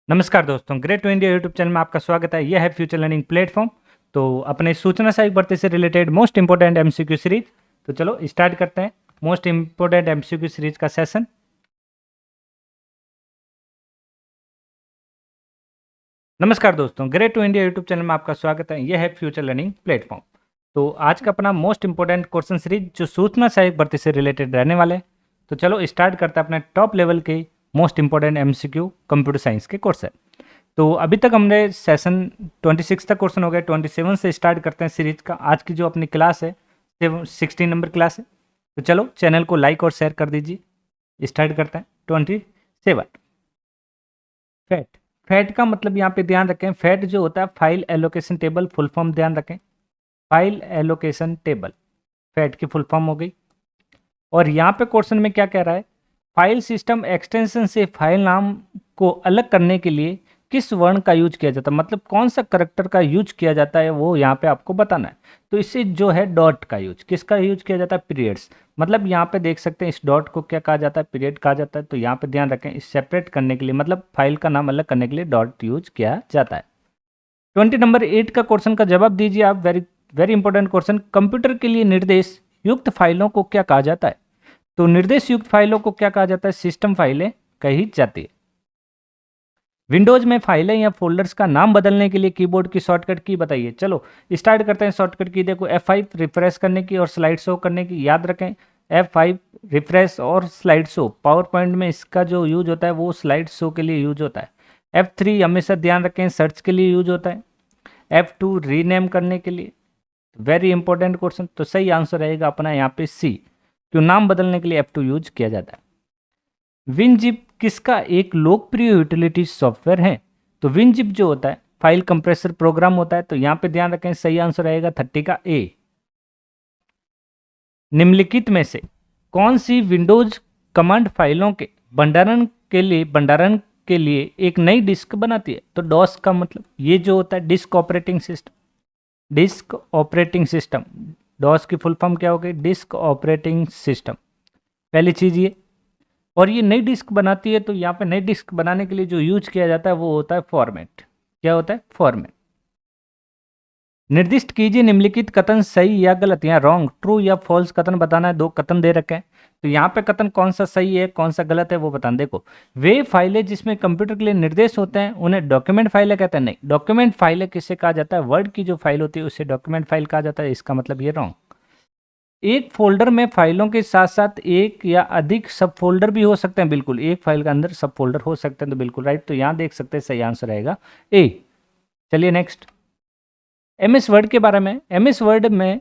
नमस्कार दोस्तों, great to India YouTube channel में आपका स्वागत है। यह है फ्यूचर लर्निंग प्लेटफॉर्म। तो अपने सूचना सहायक भर्ती से related most important MCQ series. तो चलो स्टार्ट करते हैं मोस्ट इंपोर्टेंट एमसीक्यू सीरीज का सेशन। नमस्कार दोस्तों, great to India YouTube channel में आपका स्वागत है। यह है फ्यूचर लर्निंग प्लेटफॉर्म। तो आज का अपना मोस्ट इंपोर्टेंट क्वेश्चन सीरीज जो सूचना सहायक भर्ती से रिलेटेड रहने वाले हैं। तो चलो स्टार्ट करते हैं अपने टॉप लेवल के most important MCQ computer science के कोर्स है। तो अभी तक हमने सेशन 26 तक क्वेश्चन हो गए। 27 से स्टार्ट करते हैं सीरीज का। आज की जो अपनी क्लास है 16 नंबर क्लास है। तो चलो चैनल को लाइक और शेयर कर दीजिए। स्टार्ट करते हैं 27। फैट। फैट का मतलब यहाँ पे ध्यान रखें, फैट जो होता है file allocation table, full form ध्यान रखें। फाइल एलोकेशन टेबल फैट की फुल फॉर्म हो गई। और यहाँ पे क्वेश्चन में क्या कह रहा है, फाइल सिस्टम एक्सटेंशन से फाइल नाम को अलग करने के लिए किस वर्ण का यूज किया जाता है, मतलब कौन सा करैक्टर का यूज किया जाता है वो यहाँ पे आपको बताना है। तो इससे जो है डॉट का यूज, किसका यूज किया जाता है, पीरियड्स। मतलब यहाँ पे देख सकते हैं इस डॉट को क्या कहा जाता है, पीरियड कहा जाता है। तो यहाँ पे ध्यान रखें, इस सेपरेट करने के लिए मतलब फाइल का नाम अलग करने के लिए डॉट यूज किया जाता है। नंबर 8 का क्वेश्चन का जवाब दीजिए आप। Very very important question. Computer के लिए निर्देश युक्त फाइलों को क्या कहा जाता है। तो निर्देश युक्त फाइलों को क्या कहा जाता है, सिस्टम फाइलें कही जाती है। विंडोज में फाइलें या फोल्डर्स का नाम बदलने के लिए कीबोर्ड की शॉर्टकट की बताइए। चलो स्टार्ट करते हैं शॉर्टकट की। देखो F5 रिफ्रेश करने की और स्लाइड शो करने की, याद रखें F5 रिफ्रेश और स्लाइड शो। पावर पॉइंट में इसका जो यूज होता है वो स्लाइड शो के लिए यूज होता है। F3 हमेशा ध्यान रखें सर्च के लिए यूज होता है। F2 रीनेम करने के लिए। Very important question. तो सही आंसर रहेगा अपना यहाँ पे C, क्यों नाम बदलने के लिए F2 यूज किया जाता है। विनजिप किसका एक लोकप्रिय यूटिलिटी सॉफ्टवेयर है। तो विनजिप जो होता है फाइल कंप्रेसर प्रोग्राम होता है। तो यहाँ पे ध्यान रखें सही आंसर रहेगा 30 का A। निम्नलिखित में से कौन सी विंडोज कमांड फाइलों के भंडारण के लिए एक नई डिस्क बनाती है। तो डॉस का मतलब ये जो होता है disk operating system. Disk operating system, DOS की फुल फॉर्म क्या हो गई, डिस्क ऑपरेटिंग सिस्टम। पहली चीज ये। और ये नई डिस्क बनाती है। तो यहाँ पे नई डिस्क बनाने के लिए जो यूज किया जाता है वो होता है फॉर्मेट। क्या होता है, फॉर्मेट। निर्दिष्ट कीजिए निम्नलिखित कथन सही या गलत, या रॉन्ग ट्रू या फॉल्स कथन बताना है। दो कथन दे रखे हैं। तो यहाँ पे कथन कौन सा सही है कौन सा गलत है वो बताना। देखो, वे फाइलें जिसमें कंप्यूटर के लिए निर्देश होते हैं उन्हें डॉक्यूमेंट फाइलें कहते हैं। नहीं, डॉक्यूमेंट फाइलें किससे कहा जाता है, वर्ड की जो फाइल होती है उसे डॉक्यूमेंट फाइल कहा जाता है। इसका मतलब ये रॉन्ग। एक फोल्डर में फाइलों के साथ साथ एक या अधिक सब फोल्डर भी हो सकते हैं। बिल्कुल, एक फाइल के अंदर सब फोल्डर हो सकते हैं। तो बिल्कुल राइट। तो यहाँ देख सकते हैं सही आंसर रहेगा ए। चलिए नेक्स्ट, MS वर्ड के बारे में। MS वर्ड में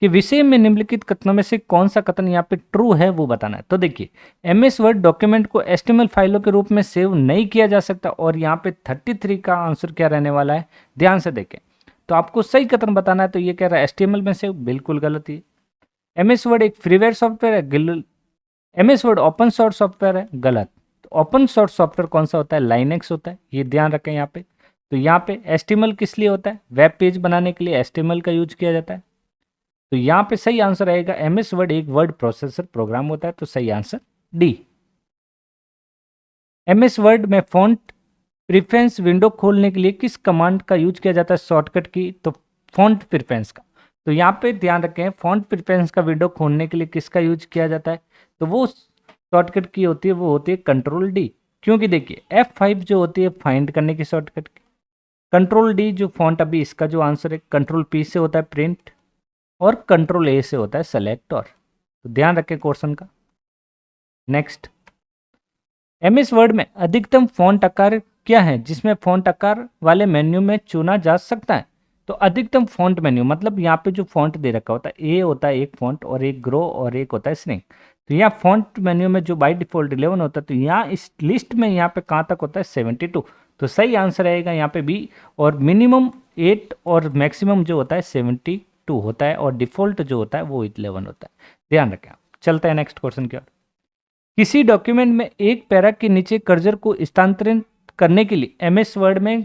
के विषय में निम्नलिखित कथनों में से कौन सा कथन यहाँ पे ट्रू है वो बताना है। तो देखिए, MS वर्ड डॉक्यूमेंट को HTML फाइलों के रूप में सेव नहीं किया जा सकता। और यहाँ पे 33 का आंसर क्या रहने वाला है, ध्यान से देखें। तो आपको सही कथन बताना है। तो ये कह रहा है HTML में सेव, बिल्कुल गलत है। MS वर्ड एक फ्रीवेयर सॉफ्टवेयर है, MS word open source software है, गलत। तो ओपन सोर्स सॉफ्टवेयर कौन सा होता है, लाइनेक्स होता है। ये ध्यान रखें यहाँ पे। तो यहाँ पे HTML किस लिए होता है, वेब पेज बनाने के लिए HTML का यूज किया जाता है। तो यहाँ पे सही आंसर रहेगा MS वर्ड एक वर्ड प्रोसेसर प्रोग्राम होता है। तो सही आंसर डी। MS वर्ड में फॉन्ट प्रिफरेंस विंडो खोलने के लिए किस कमांड का यूज किया जाता है, शॉर्टकट की। तो फॉन्ट प्रिफरेंस का। तो यहाँ पे ध्यान रखें, फॉन्ट प्रिफरेंस का विंडो खोलने के लिए किसका यूज किया जाता है। तो वो शॉर्टकट की होती है, वो होती है कंट्रोल डी। क्योंकि देखिए F5 जो होती है फाइंड करने की शॉर्टकट की, कंट्रोल डी जो फॉन्ट, अभी इसका जो आंसर है कंट्रोल P से होता है प्रिंट, और कंट्रोल A से होता है सेलेक्ट। और तो ध्यान रखें क्वेश्चन का। नेक्स्ट, MS वर्ड में अधिकतम फॉन्ट आकार क्या है जिसमें फॉन्ट आकार वाले मेन्यू में चुना जा सकता है। तो अधिकतम फॉन्ट मेन्यू मतलब यहाँ पे जो फॉन्ट दे रखा होता है, ए होता है एक फॉन्ट और एक ग्रो और एक होता है स्ट्रिंग। तो यहाँ फॉन्ट मेन्यू में जो बाय डिफॉल्ट 11 होता है, तो यहाँ इस लिस्ट में यहाँ पे कहाँ तक होता है 72। तो सही आंसर रहेगा यहाँ पे बी। और मिनिमम 8 और मैक्सिमम जो होता है 72 होता है, और डिफॉल्ट जो होता है वो 11 होता है। ध्यान रखें आप। चलते हैं नेक्स्ट क्वेश्चन की ओर। किसी डॉक्यूमेंट में एक पैरा के नीचे कर्सर को स्थानांतरित करने के लिए MS वर्ड में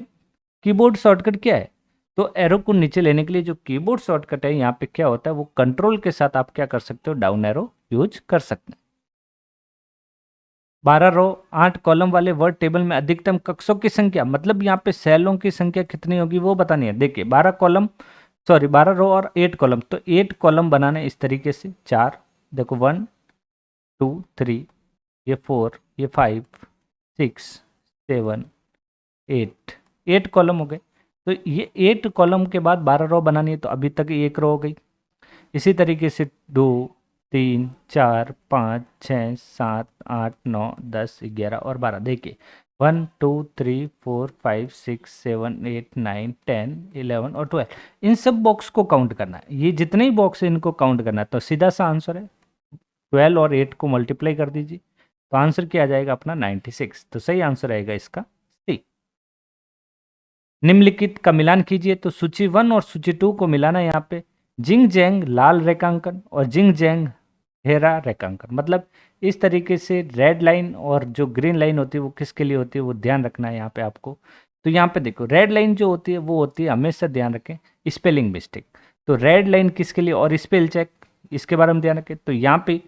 कीबोर्ड शॉर्टकट क्या है। तो एरो को नीचे लेने के लिए जो कीबोर्ड शॉर्टकट है यहाँ पे क्या होता है, वो कंट्रोल के साथ आप क्या कर सकते हो, डाउन एरो यूज कर सकते हैं। 12 रो 8 कॉलम वाले वर्ड टेबल में अधिकतम कक्षों की संख्या, मतलब यहाँ पे सेलों की संख्या कितनी होगी वो बतानी है। देखिए 12 रो और 8 कॉलम, तो 8 कॉलम बनाने इस तरीके से, 4, देखो 1 2 3, ये 4, ये 5 6 7 8, 8 कॉलम हो गए। तो ये 8 कॉलम के बाद 12 रो बनानी है, तो अभी तक एक रो हो गई। इसी तरीके से 2 3 4 5 6 7 8 9 10 11 और 12, देखिए 1 2 3 4 5 6 7 8 9 10 11 और 12, इन सब बॉक्स को काउंट करना है। ये जितने ही बॉक्स है इनको काउंट करना है। तो सीधा सा आंसर है 12 और 8 को मल्टीप्लाई कर दीजिए, तो आंसर क्या आ जाएगा अपना 96। तो सही आंसर आएगा इसका सी। निम्नलिखित का मिलान कीजिए, तो सूची 1 और सूची 2 को मिलाना है यहाँ पे। जिंग जैंग लाल रेखांकन और जिंग जैंग हरा रेखांकन, मतलब इस तरीके से रेड लाइन और जो ग्रीन लाइन होती है वो किसके लिए होती है वो ध्यान रखना है यहाँ पे आपको। तो यहाँ पे देखो रेड लाइन जो होती है वो होती है, हमेशा ध्यान रखें, स्पेलिंग मिस्टेक। तो रेड लाइन किसके लिए और स्पेल चेक इसके बारे में ध्यान रखें। तो यहाँ पे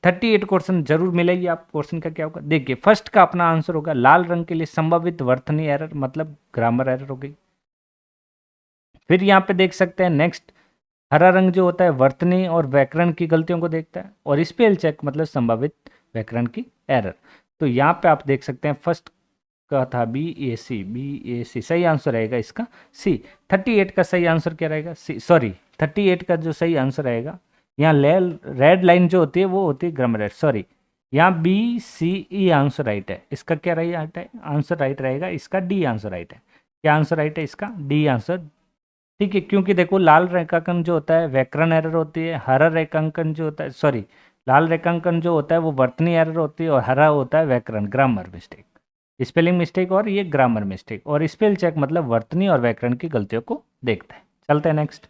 38 क्वेश्चन जरूर मिलेगी आप। क्वेश्चन का क्या होगा, देखिए फर्स्ट का अपना आंसर होगा लाल रंग के लिए संभावित वर्तनी एरर, मतलब ग्रामर एरर हो गई। फिर यहाँ पे देख सकते हैं नेक्स्ट, हरा रंग जो होता है वर्तनी और व्याकरण की गलतियों को देखता है, और स्पेल चेक मतलब संभावित व्याकरण की एरर। तो यहाँ पे आप देख सकते हैं फर्स्ट का था बी ए सी, सही आंसर रहेगा इसका सी। 38 का सही आंसर क्या रहेगा सी, सॉरी 38 का जो सही आंसर रहेगा, यहाँ रेड लाइन जो होती है वो होती है ग्रामर एरर, सॉरी यहाँ B C E answer right है। इसका क्या राइट है आंसर, राइट रहेगा इसका डी आंसर राइट है। क्या आंसर राइट है इसका डी आंसर, ठीक है। क्योंकि देखो लाल रेखांकन जो होता है व्याकरण एरर होती है, हरा रेखांकन जो होता है, सॉरी लाल रेखांकन जो होता है वो वर्तनी एरर होती है, और हरा होता है व्याकरण ग्रामर मिस्टेक, स्पेलिंग मिस्टेक, और ये ग्रामर मिस्टेक। और स्पेल चेक मतलब वर्तनी और व्याकरण की गलतियों को देखता है। चलते हैं नेक्स्ट।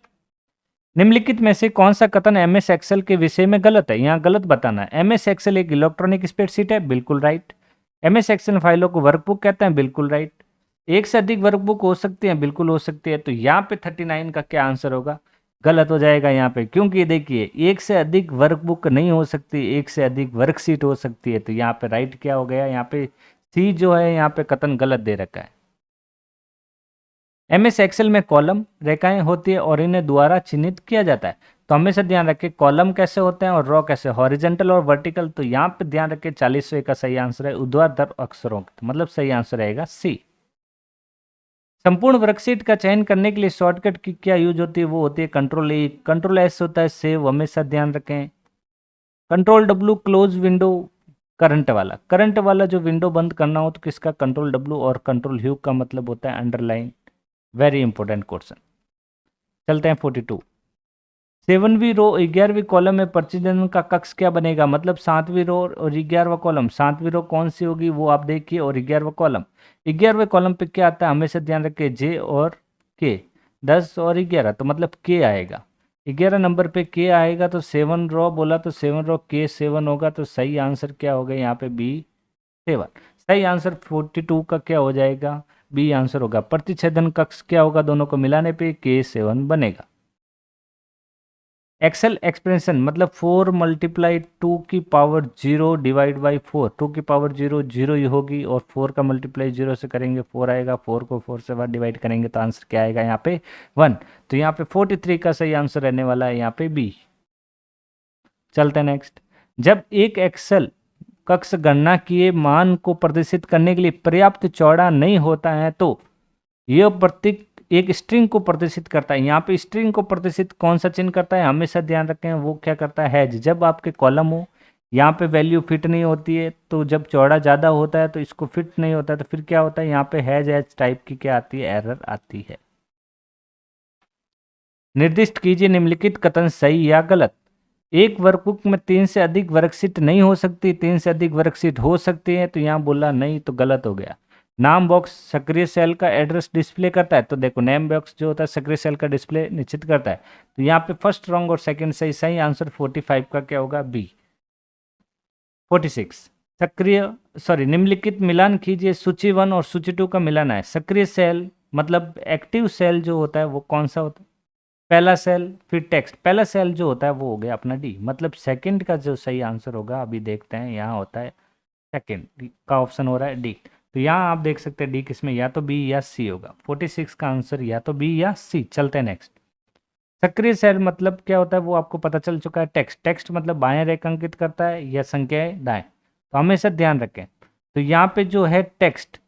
निम्नलिखित में से कौन सा कथन एम एस एक्सेल के विषय में गलत है, यहाँ गलत बताना है। एम एस एक्सेल एक इलेक्ट्रॉनिक स्प्रेडशीट है, बिल्कुल राइट। एम एस एक्सेल फाइलों को वर्कबुक कहते हैं, बिल्कुल राइट। एक से अधिक वर्कबुक हो सकती है, बिल्कुल हो सकती है। तो यहाँ पे 39 का क्या आंसर होगा, गलत हो जाएगा यहाँ पे, क्योंकि देखिए एक से अधिक वर्कबुक नहीं हो सकती, एक से अधिक वर्कशीट हो सकती है। तो यहाँ पे राइट क्या हो गया, यहाँ पे सी जो है यहाँ पे कथन गलत दे रखा है। एमएस एक्सेल में कॉलम रेखाएं होती है और इन्हें द्वारा चिन्हित किया जाता है। तो हमेशा ध्यान रखें कॉलम कैसे होते हैं और रो कैसे, हॉरिजेंटल और वर्टिकल। तो यहाँ पे ध्यान रखें 40वें का सही आंसर है ऊर्ध्वाधर अक्षरों का, मतलब सही आंसर रहेगा सी। संपूर्ण वर्कशीट का चयन करने के लिए शॉर्टकट की क्या यूज होती है, वो होती है कंट्रोल ए, कंट्रोल एस होता है सेव, हमेशा ध्यान रखें। Control W close window, current वाला जो विंडो बंद करना हो तो किसका, कंट्रोल डब्ल्यू। और कंट्रोल यू का मतलब होता है अंडरलाइन, वेरी इंपॉर्टेंट क्वेश्चन। चलते हैं 42। 7वीं रो 11वीं कॉलम में प्रतिनिधित्व का कक्ष क्या बनेगा, मतलब 7वीं रो और 11वां कॉलम। 7वीं रो कौन सी होगी वो आप देखिए, और 11वां कॉलम, 11वें कॉलम पे क्या आता है हमेशा ध्यान रखिए, जे और के, 10 और 11, तो मतलब के आएगा। 11 नंबर पे के आएगा, तो 7 रो बोला तो 7 रो के 7 होगा। तो सही आंसर क्या होगा यहाँ पे बी 7। सही आंसर 42 का क्या हो जाएगा, बी आंसर होगा। प्रतिच्छेदन कक्ष क्या होगा, दोनों को मिलाने पे के 7 बनेगा। एक्सेल एक्सप्रेशन मतलब 4 मल्टीप्लाई 2 की पावर 0 डिवाइड बाई 4, 2 की पावर 0 0 ही होगी, और 4 का मल्टीप्लाई 0 से करेंगे 4 आएगा, 4 को 4 से बार डिवाइड करेंगे तो आंसर क्या आएगा यहाँ पे 1। तो यहाँ पे 43 का सही आंसर रहने वाला है यहाँ पे बी। चलते हैं नेक्स्ट। जब एक एक्सेल कक्ष गणना किए मान को प्रदर्शित करने के लिए पर्याप्त चौड़ा नहीं होता है तो यह प्रतीक एक स्ट्रिंग को प्रदर्शित करता है। यहाँ पे स्ट्रिंग को प्रदर्शित कौन सा चिन्ह करता है, हमेशा ध्यान रखें वो क्या करता है, हैज। जब आपके कॉलम हो यहाँ पे वैल्यू फिट नहीं होती है, तो जब चौड़ा ज़्यादा होता है तो इसको फिट नहीं होता है, तो फिर क्या होता है यहाँ पे हैज एज टाइप की क्या आती है, एरर आती है। निर्दिष्ट कीजिए निम्नलिखित कथन सही या गलत। एक वर्कबुक में 3 से अधिक वर्कशीट नहीं हो सकती, 3 से अधिक वर्कशीट हो सकती है, तो यहाँ बोला नहीं, तो गलत हो गया। नाम बॉक्स सक्रिय सेल का एड्रेस डिस्प्ले करता है, तो देखो नेम बॉक्स जो होता है सक्रिय सेल का डिस्प्ले निश्चित करता है। तो यहाँ पे फर्स्ट रॉन्ग और सेकंड सही, सही आंसर 45 का क्या होगा, बी। 46 निम्नलिखित मिलान कीजिए, सूची 1 और सूची 2 का मिलान है। सक्रिय सेल मतलब एक्टिव सेल जो होता है वो कौन सा होता है, पहला सेल, फिर टेक्स्ट। पहला सेल जो होता है वो हो गया अपना डी, मतलब सेकंड का जो सही आंसर होगा अभी देखते हैं, यहाँ होता है सेकेंड का ऑप्शन हो रहा है डी। तो यहाँ आप देख सकते हैं डी किसमें, या तो बी या सी होगा। 46 का आंसर या तो बी या सी। चलते हैं नेक्स्ट। सक्रिय सेल मतलब क्या होता है वो आपको पता चल चुका है। टेक्स्ट, टेक्स्ट मतलब बाएं रेखांकित करता है या संख्याएं दाएं। तो हमेशा ध्यान रखें। तो यहाँ पे जो है टेक्स्ट,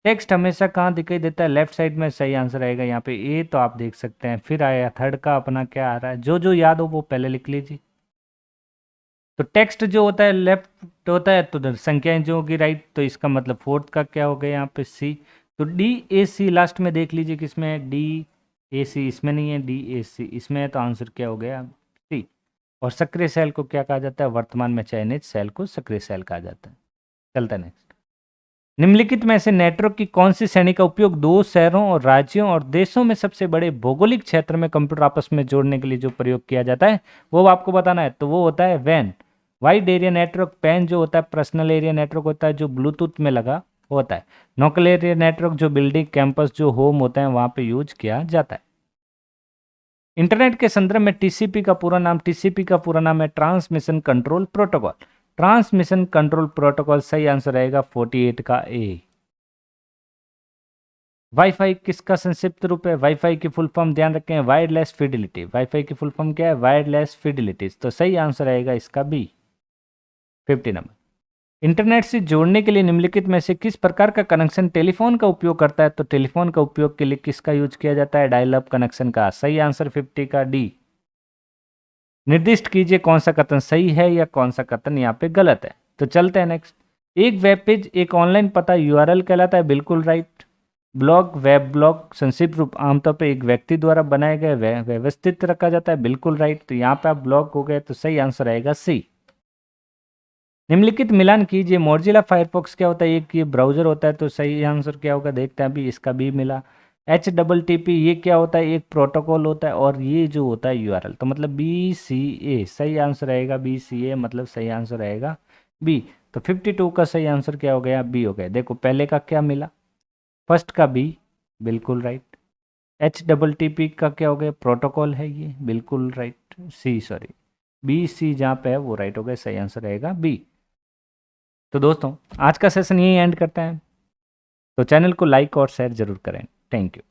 टेक्स्ट हमेशा कहाँ दिखाई देता है, लेफ्ट साइड में। सही आंसर आएगा यहाँ पे ए। तो आप देख सकते हैं। फिर आया थर्ड का अपना क्या आ रहा है, जो जो याद हो वो पहले लिख लीजिए। तो टेक्स्ट जो होता है लेफ्ट होता है, तो संख्याएं जो होगी राइट। तो इसका मतलब फोर्थ का क्या हो गया यहाँ पे सी। तो डी ए सी लास्ट में देख लीजिए किसमें है, डी ए सी इसमें नहीं है, डी ए सी इसमें है। तो आंसर क्या हो गया, सी। और सक्रिय सेल को क्या कहा जाता है, वर्तमान में चयनित सेल को सक्रिय सेल कहा जाता है। चलता है नेक्स्ट। निम्नलिखित में से नेटवर्क की कौन सी श्रेणी का उपयोग दो शहरों और राज्यों और देशों में सबसे बड़े भौगोलिक क्षेत्र में कंप्यूटर आपस में जोड़ने के लिए जो प्रयोग किया जाता है वो आपको बताना है। तो वो होता है वैन, वाइड एरिया नेटवर्क। पैन जो होता है पर्सनल एरिया नेटवर्क होता है जो ब्लूटूथ में लगा होता है। नोकल एरिया नेटवर्क जो बिल्डिंग कैंपस जो होम होता है वहां पे यूज किया जाता है। इंटरनेट के संदर्भ में टीसीपी का पूरा नाम, टीसीपी का पूरा नाम है transmission control protocol. Transmission control protocol. सही आंसर रहेगा 48 का ए। वाईफाई किसका संक्षिप्त रूप है, वाईफाई की फुल फॉर्म ध्यान रखें, वायरलेस फिडिलिटी। वाईफाई की फुल फॉर्म क्या है, वायरलेस फिडिलिटी। तो सही आंसर आएगा इसका बी, 50 नंबर। इंटरनेट से जोड़ने के लिए निम्नलिखित में से किस प्रकार का कनेक्शन टेलीफोन का उपयोग करता है। तो टेलीफोन का उपयोग के लिए किसका यूज किया जाता है, डायल अप कनेक्शन का। सही आंसर 50 का डी। निर्दिष्ट कीजिए कौन सा कथन सही है या कौन सा कथन यहाँ पे गलत है। तो चलते हैं नेक्स्ट। एक वेब पेज एक ऑनलाइन पता यूआरएल कहलाता है, बिल्कुल राइट। ब्लॉग, वेब ब्लॉग संक्षिप्त रूप आमतौर पर एक व्यक्ति द्वारा बनाए गए व्यवस्थित रखा जाता है, बिल्कुल राइट। तो यहाँ पे आप ब्लॉग हो गए। तो सही आंसर आएगा सी। निम्नलिखित मिलान कीजिए। मोजिला फायरफॉक्स क्या होता है, एक ये ब्राउजर होता है। तो सही आंसर क्या होगा, देखते हैं अभी। इसका भी मिला। HTTP ये क्या होता है, एक प्रोटोकॉल होता है। और ये जो होता है यूआरएल, तो मतलब BCA। सही आंसर रहेगा BCA, मतलब सही आंसर रहेगा बी। तो 52 का सही आंसर क्या हो गया, बी हो गया। देखो पहले का क्या मिला, फर्स्ट का बी, बिल्कुल राइट। HTTP का क्या हो गया, प्रोटोकॉल है ये, बिल्कुल राइट। BC जहाँ पे है वो राइट हो गया। सही आंसर रहेगा बी। तो दोस्तों आज का सेशन यही एंड करते हैं। तो चैनल को लाइक और शेयर जरूर करें। Thank you.